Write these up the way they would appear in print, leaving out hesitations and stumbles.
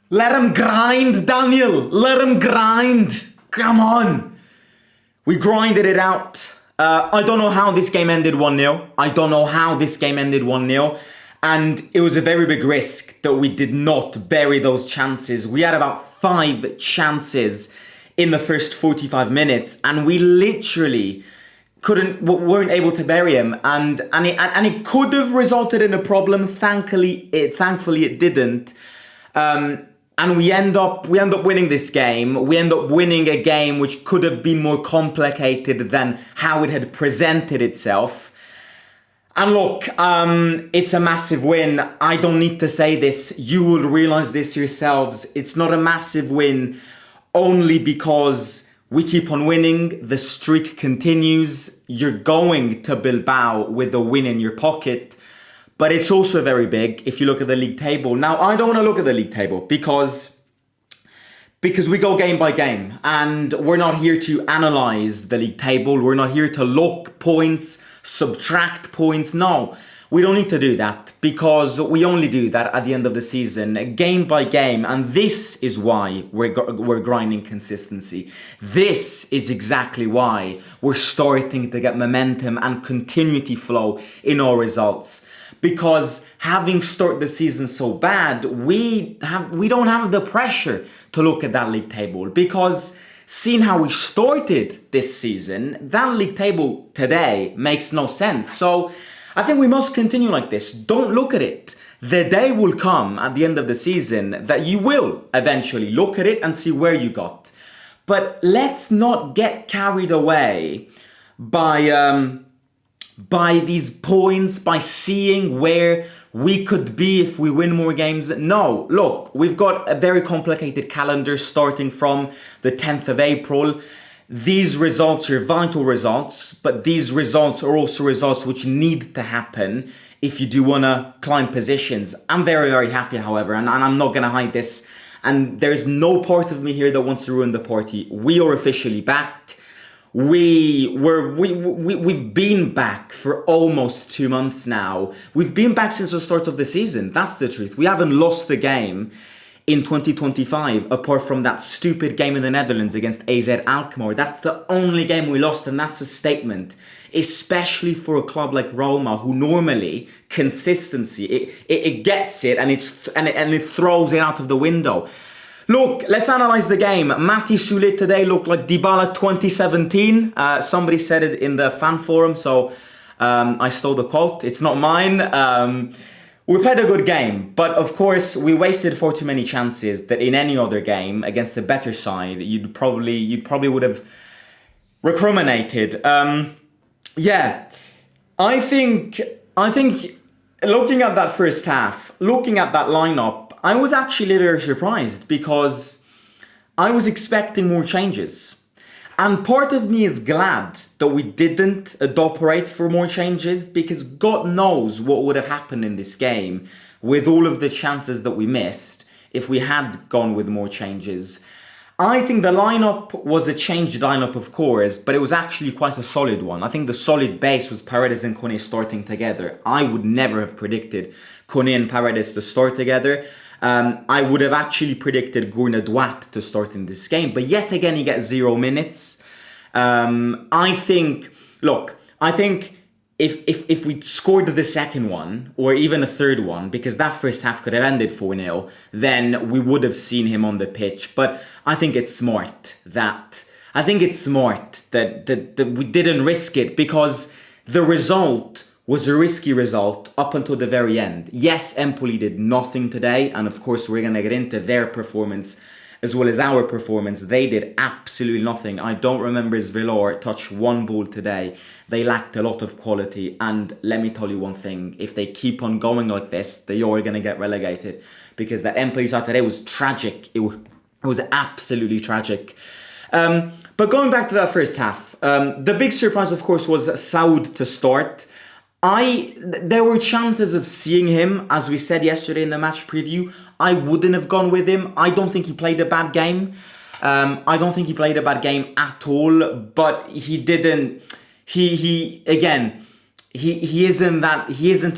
Let him grind, Daniel. Let him grind. Come on. We grinded it out. I don't know how this game ended 1-0. I don't know how this game ended 1-0. And it was a very big risk that we did not bury those chances. We had about 5 chances in the first 45 minutes, and we literally weren't able to bury him, and it could have resulted in a problem. Thankfully it didn't. And we end up winning this game. We end up winning a game which could have been more complicated than how it had presented itself. And look, it's a massive win. I don't need to say this. You will realize this yourselves. It's not a massive win only because we keep on winning. The streak continues. You're going to Bilbao with a win in your pocket. But it's also very big if you look at the league table. Now, I don't want to look at the league table because we go game by game, and we're not here to analyze the league table. We're not here to look points, subtract points. No, we don't need to do that because we only do that at the end of the season, game by game. And this is why we're grinding consistency. This is exactly why we're starting to get momentum and continuity flow in our results. Because having started the season so bad, we don't have the pressure to look at that league table, because seeing how we started this season, that league table today makes no sense. So I think we must continue like this. Don't look at it. The day will come at the end of the season that you will eventually look at it and see where you got. But let's not get carried away by these points, by seeing where we could be if we win more games. No, look, we've got a very complicated calendar starting from the 10th of April. These results are vital results, but these results are also results which need to happen if you do want to climb positions. I'm very, very happy, however, and I'm not going to hide this. And there's no part of me here that wants to ruin the party. We are officially back. We've been back for almost 2 months now. We've been back since the start of the season. That's the truth. We haven't lost a game in 2025 apart from that stupid game in the Netherlands against AZ Alkmaar. That's the only game we lost, and that's a statement, especially for a club like Roma, who normally consistency it gets it and it throws it out of the window. Look, let's analyze the game. Matias Soule today looked like Dybala 2017. Somebody said it in the fan forum, so I stole the quote. It's not mine. We played a good game, but of course we wasted far too many chances that in any other game against a better side you'd probably would have recriminated. Yeah, I think looking at that first half, looking at that lineup, I was actually very surprised because I was expecting more changes. And part of me is glad that we didn't operate for more changes, because God knows what would have happened in this game with all of the chances that we missed if we had gone with more changes. I think the lineup was a changed lineup, of course, but it was actually quite a solid one. I think the solid base was Paredes and Kone starting together. I would never have predicted Kone and Paredes to start together. I would have actually predicted Gurna Duat to start in this game, but yet again he gets 0 minutes. I think if we scored the second one, or even a third one, because that first half could have ended 4-0, then we would have seen him on the pitch. But I think it's smart that we didn't risk it, because the result was a risky result up until the very end. Yes, Empoli did nothing today, and of course we're going to get into their performance as well as our performance. They did absolutely nothing. I don't remember Svelor touch one ball today. They lacked a lot of quality, and let me tell you one thing, if they keep on going like this, they are going to get relegated, because that Empoli side today was tragic. It was absolutely tragic. But going back to that first half, the big surprise, of course, was Saud to start. There were chances of seeing him, as we said yesterday in the match preview. I wouldn't have gone with him. I don't think he played a bad game. I don't think he played a bad game at all, but he didn't. He isn't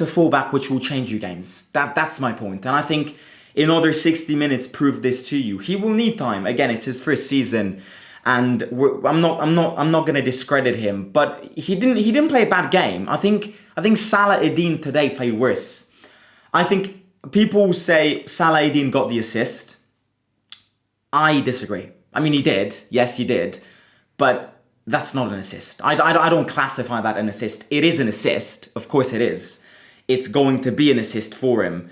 a fullback which will change you games. That's my point. And I think another 60 minutes prove this to you. He will need time. Again, it's his first season, and I'm not going to discredit him, but he didn't play a bad game. I think Salah Eddin today played worse. I think people say Salah Eddin got the assist. I disagree. I mean, he did. Yes, he did. But that's not an assist. I don't classify that an assist. It is an assist. Of course it is. It's going to be an assist for him.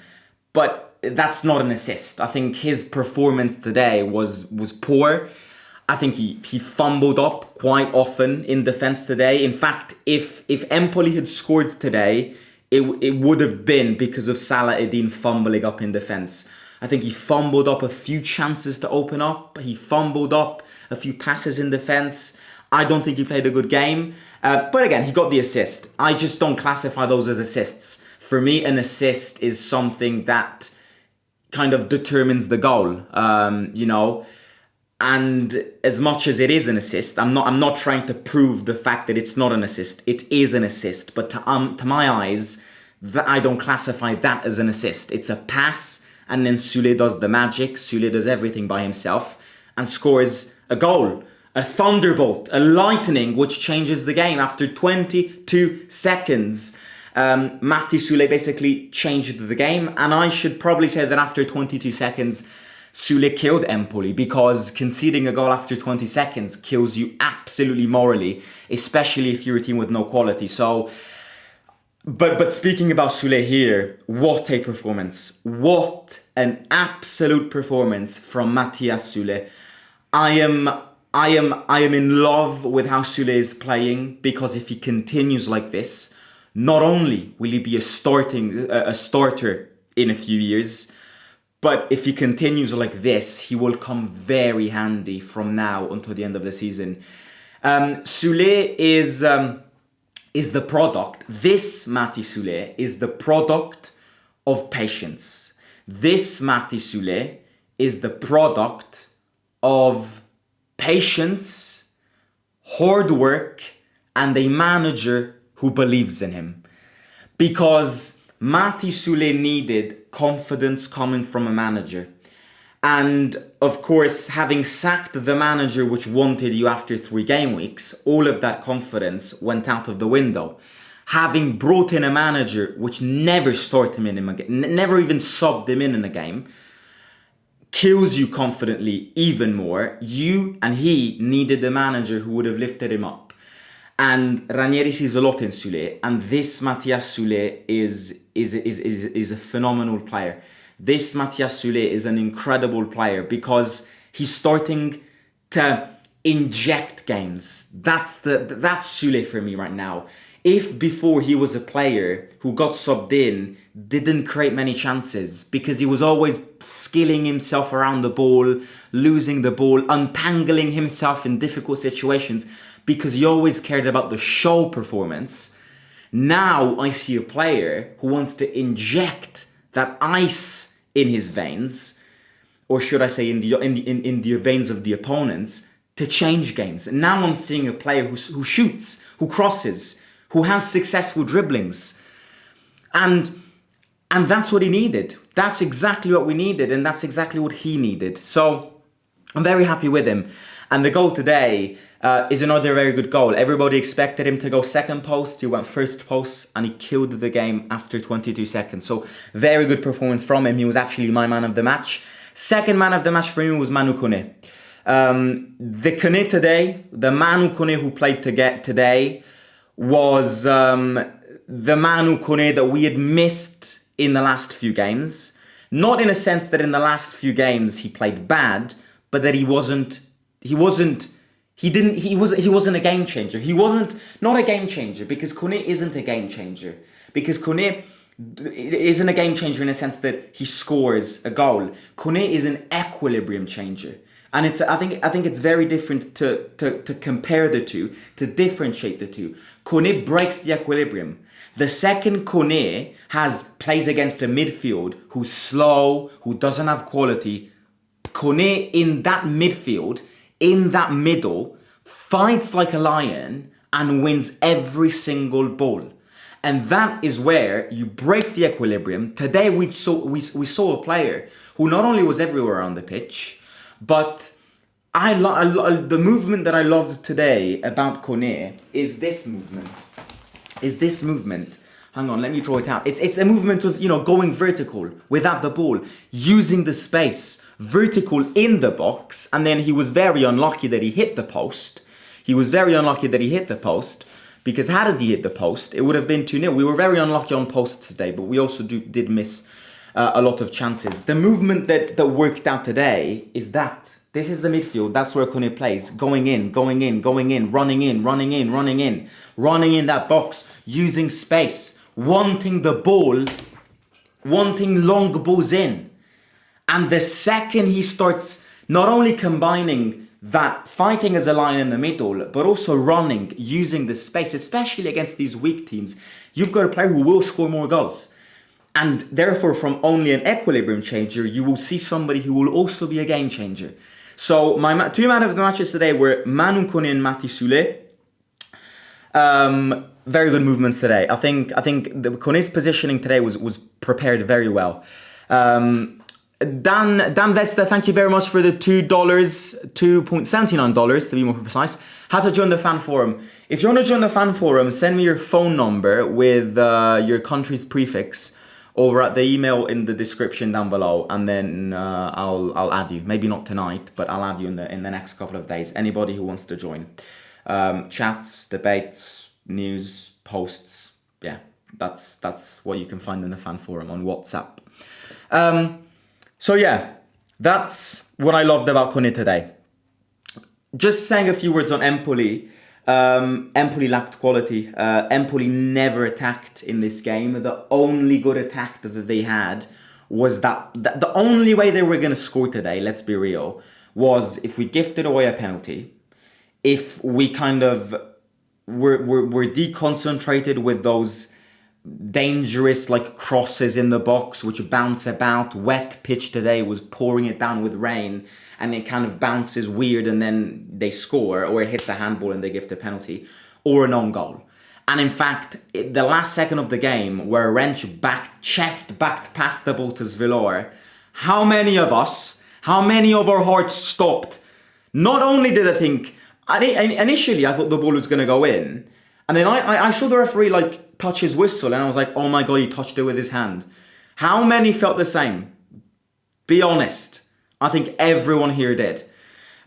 But that's not an assist. I think his performance today was poor. I think he fumbled up quite often in defense today. In fact, if Empoli had scored today, it would have been because of Salah Eddin fumbling up in defense. I think he fumbled up a few chances to open up. He fumbled up a few passes in defense. I don't think he played a good game. But again, he got the assist. I just don't classify those as assists. For me, an assist is something that kind of determines the goal, And as much as it is an assist, I'm not trying to prove the fact that it's not an assist. It is an assist. But to my eyes, I don't classify that as an assist. It's a pass, and then Soule does the magic. Soule does everything by himself and scores a goal. A thunderbolt, a lightning, which changes the game after 22 seconds. Matias Soule basically changed the game. And I should probably say that after 22 seconds, Soule killed Empoli, because conceding a goal after 20 seconds kills you absolutely morally, especially if you're a team with no quality. So, but speaking about Soule here, what a performance. What an absolute performance from Matias Soule. I am in love with how Soule is playing, because if he continues like this, not only will he be a starter in a few years, but if he continues like this, he will come very handy from now until the end of the season. Soule is the product. This Matias Soule is the product of patience. This Matias Soule is the product of patience, hard work, and a manager who believes in him. Because Matias Soule needed confidence coming from a manager. And of course, having sacked the manager which wanted you after 3 game weeks, all of that confidence went out of the window. Having brought in a manager which never started him in a game, never even subbed him in a game, kills you confidently even more. You and he needed a manager who would have lifted him up. And Ranieri sees a lot in Soule, and this Matias Soule is a phenomenal player. This Matias Soule is an incredible player because he's starting to inject games. That's Soule for me right now. If before he was a player who got subbed in, didn't create many chances because he was always skilling himself around the ball, losing the ball, untangling himself in difficult situations because he always cared about the show performance. Now I see a player who wants to inject that ice in his veins, or should I say in the veins of the opponents, to change games. And now I'm seeing a player who shoots, who crosses, who has successful dribblings. And that's what he needed. That's exactly what we needed, and that's exactly what he needed. So I'm very happy with him. And the goal today is another very good goal. Everybody expected him to go second post. He went first post, and he killed the game after 22 seconds. So very good performance from him. He was actually my man of the match. Second man of the match for me was Manu Kone. The Kone today, the Manu Kone who played today, was the Manu Kone that we had missed in the last few games. Not in a sense that in the last few games he played bad, but that he wasn't a game changer. He wasn't not a game changer because Kone isn't a game changer. Because Kone isn't a game changer in a sense that he scores a goal. Kone is an equilibrium changer. And I think it's very different to compare the two, to differentiate the two. Kone breaks the equilibrium. The second Kone plays against a midfield who's slow, who doesn't have quality. Kone in that midfield, in that middle, fights like a lion and wins every single ball. And that is where you break the equilibrium. Today we saw a player who not only was everywhere on the pitch, but the movement that I loved today about Kone is this movement. Hang on, let me draw it out. It's a movement of, going vertical without the ball, using the space, vertical in the box, and then he was very unlucky that he hit the post. Because had he hit the post, it would have been 2-0. We were very unlucky on posts today, but we also did miss a lot of chances. The movement that worked out today is that. This is the midfield. That's where Kone plays. Going in, running in that box, using space, wanting the ball, wanting long balls in. And the second he starts not only combining that fighting as a line in the middle, but also running, using the space, especially against these weak teams, you've got a player who will score more goals. And therefore, from only an equilibrium changer, you will see somebody who will also be a game changer. So my two man of the matches today were Manu Kone and Matias Soule. Very good movements today. I think the Kone's positioning today was prepared very well. Dan Vetster, thank you very much for the $2.79 to be more precise. How to join the fan forum? If you want to join the fan forum, send me your phone number with your country's prefix over at the email in the description down below, and then I'll add you. Maybe not tonight, but I'll add you in the next couple of days. Anybody who wants to join. Chats, debates, news, posts. Yeah, that's what you can find in the fan forum on WhatsApp. So yeah, that's what I loved about Kone today. Just saying a few words on Empoli. Empoli lacked quality. Empoli never attacked in this game. The only good attack that they had was that the only way they were going to score today, let's be real, was if we gifted away a penalty, if we kind of were deconcentrated with those dangerous crosses in the box which bounce about. Wet pitch today was pouring it down with rain, and it kind of bounces weird, and then they score, or it hits a handball and they give the penalty, or an own goal. And in fact, the last second of the game, where Wrench chest backed past the ball to Svilor, how many of our hearts stopped? Not only did I think, initially I thought the ball was going to go in, and then I saw the referee touch his whistle, and I was like, oh my God, he touched it with his hand. How many felt the same? Be honest. I think everyone here did.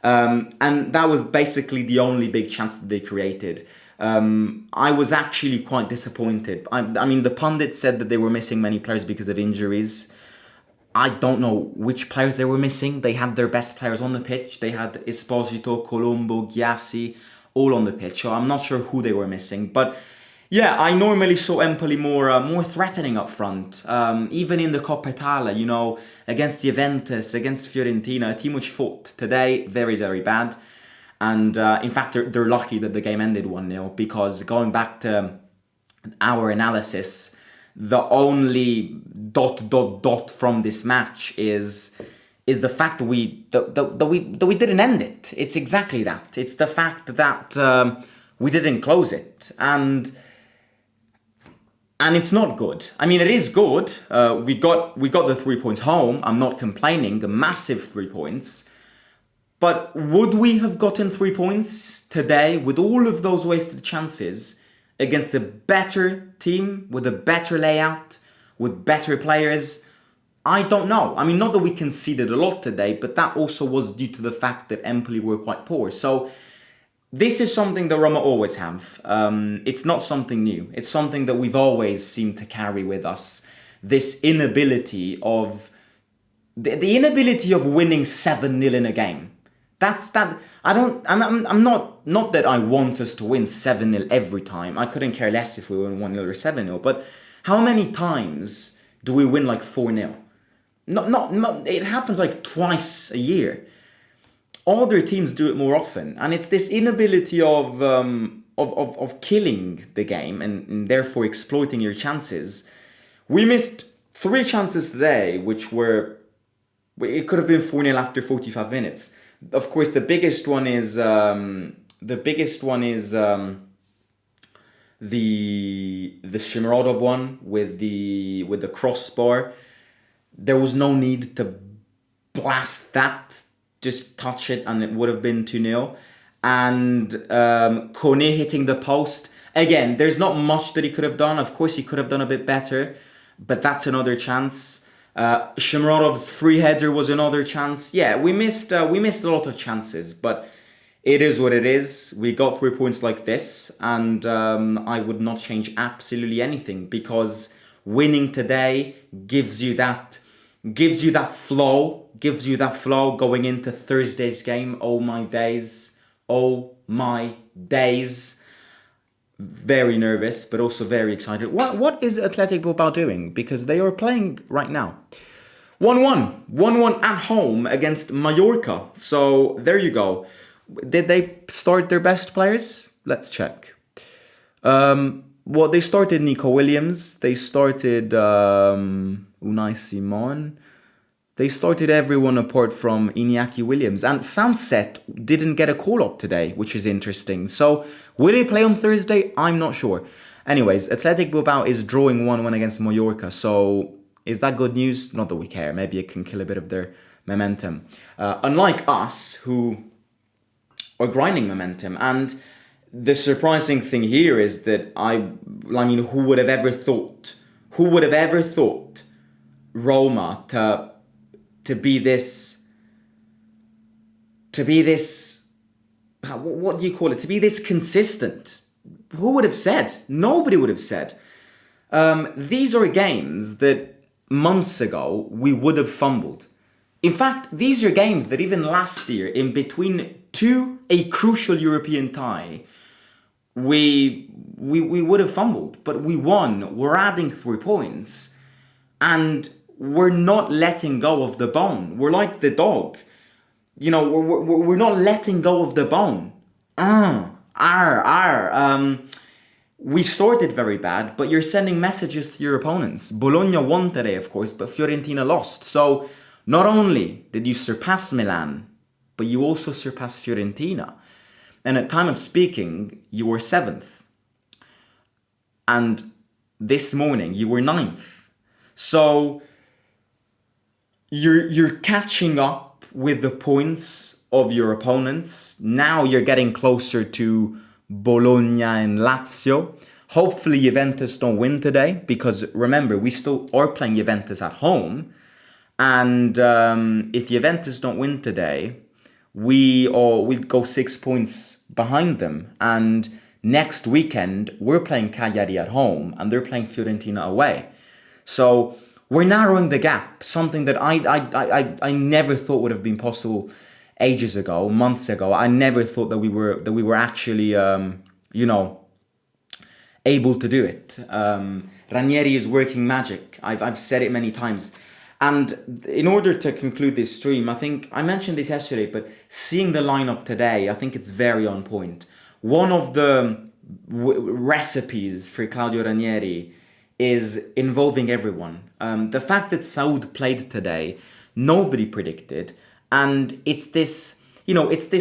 And that was basically the only big chance that they created. I was actually quite disappointed. I mean, the pundits said that they were missing many players because of injuries. I don't know which players they were missing. They had their best players on the pitch. They had Esposito, Colombo, Gyasi, all on the pitch. So I'm not sure who they were missing. But yeah, I normally saw Empoli more threatening up front. Even in the Coppa Italia, against Juventus, against Fiorentina, a team which fought today very, very bad. And in fact, they're lucky that the game ended 1-0, because going back to our analysis, the only ... from this match is the fact that we didn't end it. It's exactly that. It's the fact that we didn't close it, and it's not good. I mean, it is good. We got the 3 points home. I'm not complaining. A massive 3 points. But would we have gotten 3 points today with all of those wasted chances against a better team, with a better layout, with better players? I don't know. I mean, not that we conceded a lot today, but that also was due to the fact that Empoli were quite poor. So this is something that Roma always have. It's not something new. It's something that we've always seemed to carry with us. This inability of... The inability of winning 7-0 in a game. I'm not that I want us to win 7-0 every time. I couldn't care less if we win 1-0 or 7-0. But how many times do we win 4-0? Not. It happens twice a year. Other teams do it more often, and it's this inability of killing the game and therefore exploiting your chances. We missed 3 chances today, which were... It could have been 4-0 after 45 minutes. Of course, the biggest one is the Shimurodov one with the crossbar. There was no need to blast that. Just touch it and it would have been 2-0. And Kone hitting the post. Again, there's not much that he could have done. Of course, he could have done a bit better, but that's another chance. Shimurodov's free header was another chance. Yeah, we missed a lot of chances, but it is what it is. We got 3 points like this, and I would not change absolutely anything, because winning today gives you that flow going into Thursday's game. Oh my days. Very nervous, but also very excited. What is Athletic Bilbao doing? Because they are playing right now. 1-1 at home against Mallorca. So there you go. Did they start their best players? Let's check. Well, they started Nico Williams. They started Unai Simon. They started everyone apart from Iñaki Williams. And Sunset didn't get a call-up today, which is interesting. So, will he play on Thursday? I'm not sure. Anyways, Athletic Bilbao is drawing 1-1 against Mallorca. So, is that good news? Not that we care. Maybe it can kill a bit of their momentum. Unlike us, who are grinding momentum. And the surprising thing here is that, who would have ever thought Roma to be this, what do you call it? To be this consistent. Who would have said? Nobody would have said. These are games that months ago we would have fumbled. In fact, these are games that even last year, in between a crucial European tie, we would have fumbled. But we won. We're adding 3 points. And we're not letting go of the bone. We're like the dog. We're not letting go of the bone. We started very bad, but you're sending messages to your opponents. Bologna won today, of course, but Fiorentina lost. So not only did you surpass Milan, but you also surpassed Fiorentina. And at time of speaking, you were 7th. And this morning, you were 9th. So you're catching up with the points of your opponents. Now you're getting closer to Bologna and Lazio. Hopefully Juventus don't win today, because remember, we still are playing Juventus at home. And if Juventus don't win today, we'd go 6 points behind them. And next weekend, we're playing Cagliari at home and they're playing Fiorentina away. So we're narrowing the gap, something that I never thought would have been possible ages ago, months ago. I never thought that we were actually, able to do it. Ranieri is working magic. I've said it many times. And in order to conclude this stream, I think I mentioned this yesterday, but seeing the lineup today, I think it's very on point. One of the recipes for Claudio Ranieri is involving everyone. The fact that Saud played today, nobody predicted. And it's this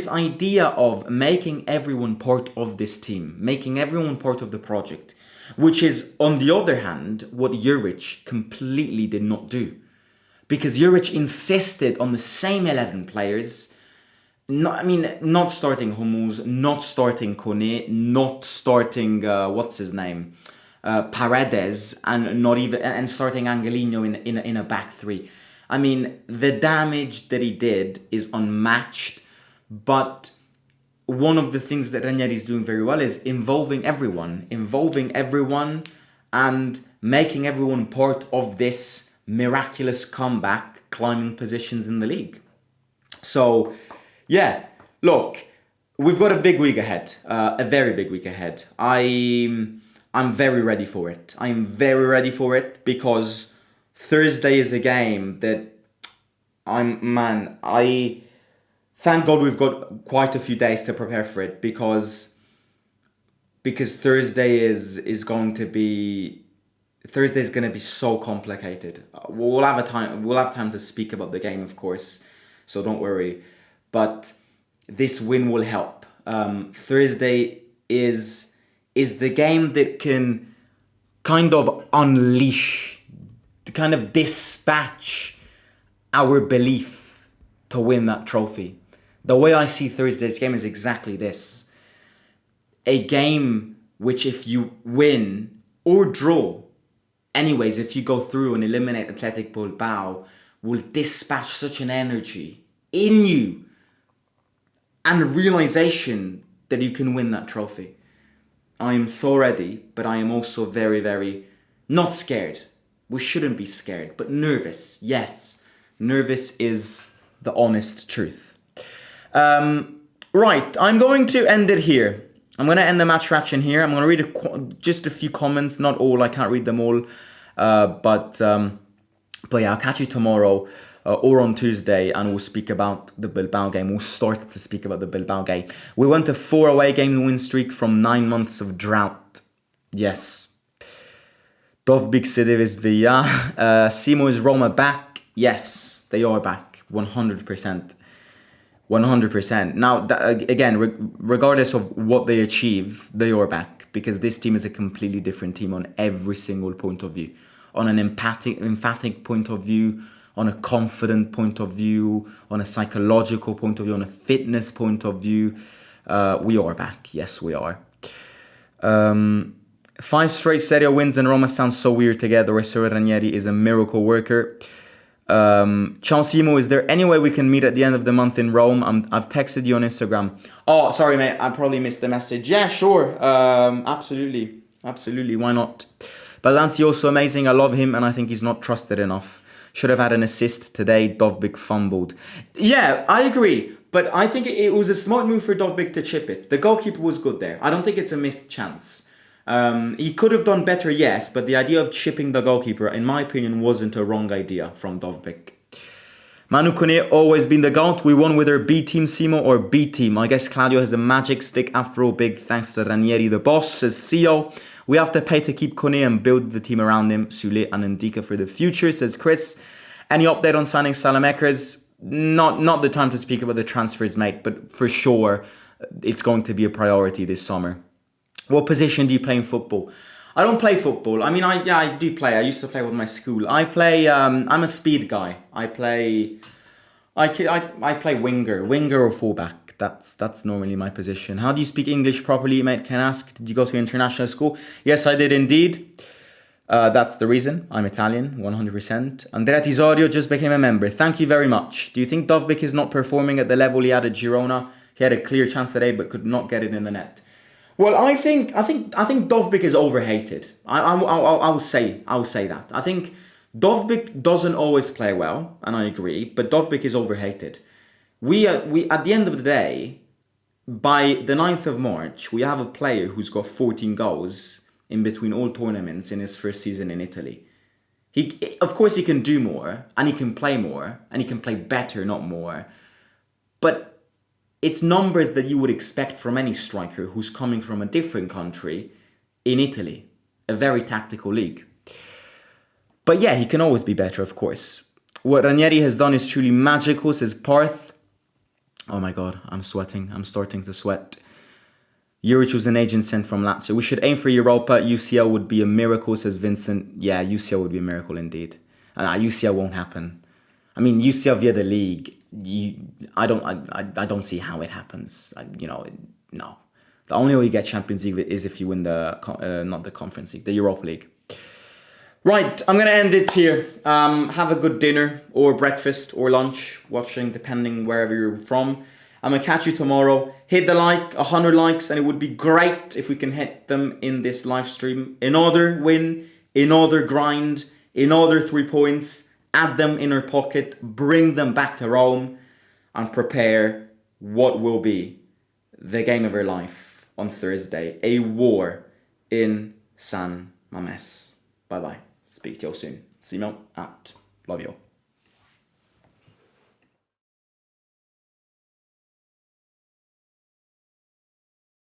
idea of making everyone part of this team, making everyone part of the project, which is, on the other hand, what Juric completely did not do. Because Juric insisted on the same 11 players, not starting Hummels, not starting Kone, not starting, Paredes, and starting Angelino in a back three. I mean, the damage that he did is unmatched, but one of the things that Ranieri is doing very well is involving everyone and making everyone part of this miraculous comeback, climbing positions in the league. So, yeah, look, we've got a big week ahead, a very big week ahead. I'm very ready for it. I'm very ready for it because Thursday is a game that I thank God we've got quite a few days to prepare for it because Thursday is going to be so complicated. We'll have time to speak about the game, of course, so don't worry. But this win will help. Thursday is is the game that can kind of unleash, to kind of dispatch our belief to win that trophy. The way I see Thursday's game is exactly this. A game which, if you win or draw, anyways, if you go through and eliminate Athletic Bilbao, will dispatch such an energy in you and a realization that you can win that trophy. I am so ready, but I am also very, very not scared. We shouldn't be scared, but nervous. Yes, nervous is the honest truth. Right, I'm going to end it here. I'm going to end the match reaction here. I'm going to read just a few comments, not all. I can't read them all. But yeah, I'll catch you tomorrow or on Tuesday, and we'll speak about the Bilbao game. We'll start to speak about the Bilbao game. We went to 4 away game win streak from 9 months of drought. Yes. Dovbik Sidivis Villa. Simo is Roma back? Yes, they are back. 100%. 100%. Now, again, regardless of what they achieve, they are back, because this team is a completely different team on every single point of view. On an emphatic point of view, on a confident point of view, on a psychological point of view, on a fitness point of view. We are back. Yes, we are. 5 straight Serie A wins and Roma sounds so weird together. Ranieri is a miracle worker. Simo, is there any way we can meet at the end of the month in Rome? I've texted you on Instagram. Oh, sorry, mate. I probably missed the message. Yeah, sure. Absolutely. Absolutely. Why not? Balancioso, amazing. I love him, and I think he's not trusted enough. Should have had an assist today. Dovbik fumbled. Yeah, I agree. But I think it was a smart move for Dovbik to chip it. The goalkeeper was good there. I don't think it's a missed chance. He could have done better, yes, but the idea of chipping the goalkeeper, in my opinion, wasn't a wrong idea from Dovbik. Manu Kone, always been the GOAT. We won with our B team, Simo, or B team. I guess Claudio has a magic stick after all. Big thanks to Ranieri, the boss, says CEO. We have to pay to keep Kone and build the team around him. Soule and Ndika for the future, says Chris. Any update on signing Salamakers? Not the time to speak about the transfers, mate, but for sure, it's going to be a priority this summer. What position do you play in football? I don't play football. I mean, I do play. I used to play with my school. I play. I'm a speed guy. I play winger or fullback. That's normally my position. How do you speak English properly, mate? Can I ask? Did you go to international school? Yes, I did indeed. That's the reason. I'm Italian, 100%. Andrea Tisorio just became a member. Thank you very much. Do you think Dovbik is not performing at the level he had at Girona? He had a clear chance today, but could not get it in the net. Well, I think Dovbik is overhated. I will say that. I think Dovbik doesn't always play well, and I agree. But Dovbik is overhated. We at the end of the day, by the 9th of March, we have a player who's got 14 goals in between all tournaments in his first season in Italy. Of course, he can do more, and he can play more, and he can play better, not more. But it's numbers that you would expect from any striker who's coming from a different country in Italy, a very tactical league. But yeah, he can always be better, of course. What Ranieri has done is truly magical, says Parth. Oh my God, I'm sweating. I'm starting to sweat. Juric was an agent sent from Lazio. We should aim for Europa. UCL would be a miracle, says Vincent. Yeah, UCL would be a miracle indeed. UCL won't happen. I mean, UCL via the league. I don't see how it happens. No. The only way you get Champions League is if you win not the Conference League, the Europa League. Right, I'm gonna end it here. Have a good dinner or breakfast or lunch, watching depending wherever you're from. I'm gonna catch you tomorrow. Hit the 100 likes, and it would be great if we can hit them in this live stream. Another win, another grind, another 3 points. Add them in our pocket, bring them back to Rome, and prepare what will be the game of our life on Thursday. A war in San Mamés. Bye-bye. Speak to you all soon. Simo out. Love you all.